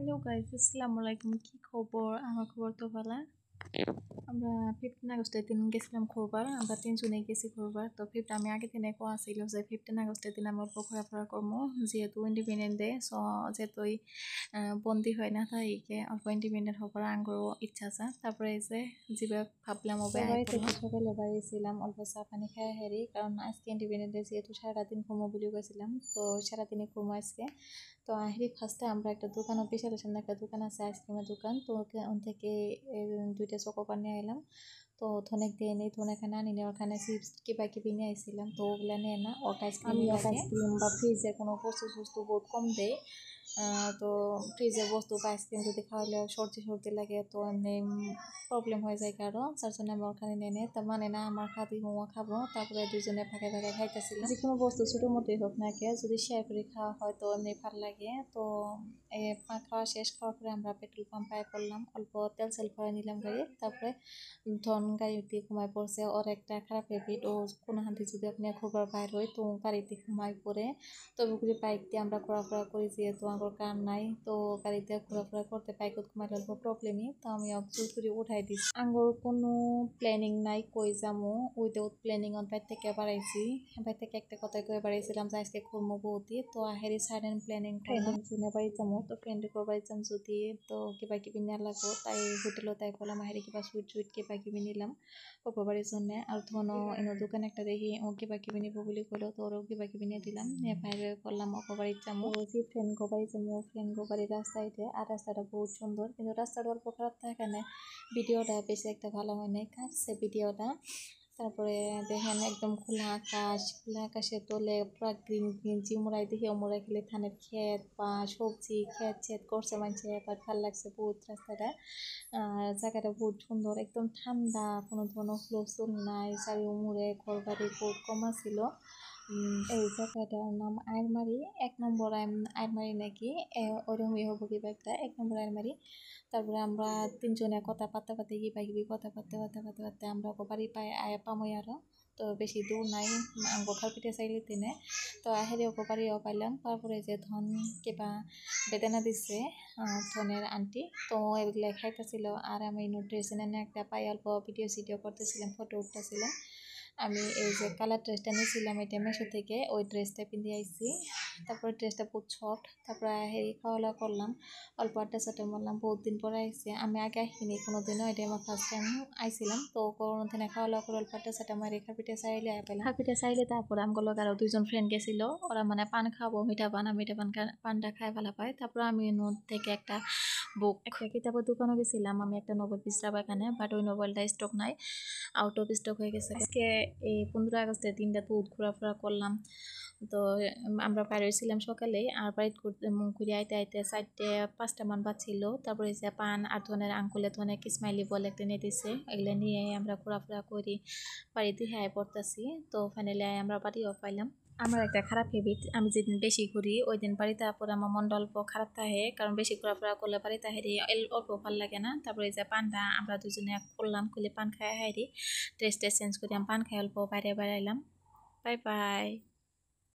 Hello guys, আসসালামু আলাইকুম। কি খবর? আমার খবর তো ভালো। আমরা 15 আগস্টের দিন গেছিলাম ঘুরবার। আমরা 3 জনে গেছি ঘুরবার। তো আমি আগে থেকে কোয়া ছিল যে 15 আগস্টের দিন আমরা ঘোরাফেরা করবো, যেহেতু ইন্ডিপেন্ডেন্ট ডে। সো যেহেতুই বন্দি হয় না তাই অল্প ইন্ডিপেন্ডেন্ট হবার আঙ্গুরও ইচ্ছা আছে। তারপরে এই যে ভাবলাম বাড়িতে সকালে বাড়িয়েছিলাম অল্প চা পানি খাই হেরি, কারণ আজকে ইন্ডিপেন্ডেন্ট ডে যেহেতু সারাদিন ঘুমো বলে গেছিলাম, তো সারাদিনই ঘুমো আজকে। তো হেরি ফার্স্টে আমরা একটা দোকান, বিশালের সামনে একটা দোকান আছে, আইসক্রিমের দোকান। তো ওখান থেকে 2টা চকোবার নিয়ে এলাম। তো ধনেক দিয়ে নেই, ধনেক না নিয়ে ওখানে চিপস কিবা নিয়ে আসছিলাম, তো ওগুলো নিয়ে না। ওটা আইসক্রিম বা ফ্রিজের কোনো বস্তু বহুত কম দেয়। তো ফ্রিজের বস্তু বা আইসক্রিম যদি খাওয়ালে সর্দি লাগে, তো এমনি প্রবলেম হয়ে যায় কারো, যার জন্য আমি ওখানে নেই। তার মানে না আমার খাদি মোমো খাবো, তারপরে দুজনে ভাগে খাইতেছিলাম। যে কোনো বস্তু ছোটো মোটোই হোক না কে, যদি শেয়ার করে খাওয়া হয় তো এমনি ভালো লাগে। তো খাওয়া শেষ, খাওয়ার পরে আমরা পেট্রোল পাম্পে করলাম, অল্প তেল ভরে নিলাম গাড়ি। তারপরে গাড়িতে ঘুমায় পড়ছে। ওর একটা খারাপ হ্যাবিট, ও কোনো হান্তি যদি আপনি ঘুরবার বাইর হয় তো গাড়িতে ঘুমায় পড়ে। তবে ঘুরে বাইক দিয়ে আমরা ঘোরাফেরা করি, যেহেতু আমার কার নাই, তো গাড়িতে ঘোরাফেরা করতে বাইকত ঘুমাইলে অল্প প্রবলেমই। তো আমি জোর করে উঠাই দিচ্ছি। আঙ্গর কোনো প্ল্যানিং নাই কই যামো, উইদাউট প্ল্যানিং বাইর থেকে বাড়াইছি। বাইর থেকে একটা কথাই করে বাড়াইছিলাম যে আজকে ঘুরবো বৌদি। তো হেরি সাডেন প্ল্যানিং করলাম শুনে বাড়ি যাবো। তো ফ্রেন্ডের বাড়ি যাম যদি, তো কিবা নিয়ে লাগবো, তাই হোটেলও তাই করলাম। হেরি কিবা সুইট কিবা নিলাম ওপর বাড়ির জন্য। আর ধনো এনে দোকান একটা দেখি ও কিবা নিব বলে করলো, তো ওরও কিবা নিয়ে দিলাম, নিয়ে বাইরে করলাম ওপর বাড়ির যাবো। যে ফ্রেন্ড বাড়ি যাবো, ফ্রেন্ড বাড়ির রাস্তাইতে। আর রাস্তাটা বহুত সুন্দর, কিন্তু রাস্তাটা অল্প খারাপ থাকে না। ভিডিওটা বেশি একটা ভালো হয় নাই, কাটছে ভিডিওটা। তারপরে দেখেন একদম খোলা আকাশের তলে পুরা গ্রিন চিমুরাই দেখি ওমরাই খেলে ধানের ক্ষেত বা সবজি ক্ষেত করছে মানুষে। এবার ভালো লাগছে বহুত রাস্তাটা। আর জায়গাটা বহুত সুন্দর, একদম ঠান্ডা, কোনো ধরনের হুলস্থুল নাই। চারি উমরে ঘর বাড়ি বহুত কমা ছিল। এই জায়গাটার নাম আইরমারি, 1 নম্বর আইরমারি নাকি, ওরকমই হবো কিবা একটা, 1 নম্বর আইরমারি। তারপরে আমরা 3 জনে কথা পাতে কিবা কথা পাতে আমরা বাড়ি পামই আরো। তো বেশি দূর নাই, গোখার পিঠে চাইলে তিনে। তো হেরে বাড়িও পাইলাম। তারপরে যে ধন কিবা বেদানা দিচ্ছে ধনের আন্টি, তো এগুলো খাইতেছিল। আর আমি ড্রেস এনে একটা পাই অল্প ভিডিও করতেছিলাম, ফটো উঠতেছিলাম। আমি এই যে কালার ড্রেসটা নিয়েছিলাম এটা মেশো থেকে, ওই ড্রেসটা পিঁধে আইছি। তারপরে ড্রেসটা বহুত সফট। তারপরে হেরি খাওয়া করলাম, অল্প আড্ডা মারলাম। বহুত দিন পরে আইসি, আমি আগে আসিনি কোনোদিনও, এটা আমার ফার্স্ট টাইম আইছিলাম। তো কোনো দিনে খাওয়া করে অল্প আড্ডা মারি খাপিটে চাইলে পেলাম। খাপিটে চাইলে তারপরে আমগুলো আরও 2জন ফ্রেন্ড গেছিলো, ওরা মানে পান খাবো, মিঠা পানটা খাই ভালো পায়। তারপরে আমি থেকে একটা কিতাবের দোকানে গেছিলাম, আমি একটা নোবেল পিসটা এখানে, বাট ওই নোবেলটা স্টক নাই, আউট অফ স্টক হয়ে গেছে। আজকে এই 15 আগস্টের দিনটা তো ঘোরাফেরা করলাম। তো আমরা বাইরে হয়েছিলাম সকালে, আর বাড়িতে ঘুরে আইতে 4-5টা মান বাজছিল। তারপরে যে পান আর ধনের আঙ্কুলে ধনের স্মাইলি বলে একটা নিয়ে দিছে, এগুলো নিয়ে আমরা ঘোরাফেরা করি বাড়িতে পড়তেছি। তো ফাইনালি আমরা বাড়িও পাইলাম। আমার একটা খারাপ হ্যাবিট, আমি যেদিন বেশি ঘুরি ওই দিন বাড়িতে পরে আমার মনটা অল্প খারাপ থাকে, কারণ বেশি ঘোরাফেরা করলে বাড়িতে হেরি অল্প ভালো লাগে না। তারপরে যে পানটা আমরা দুজনে করলাম, খুলে পান খাই হাইরি, ড্রেসটা চেঞ্জ করে আমি পান খাই অল্প বাইরে বেড়াইলাম। Bye bye.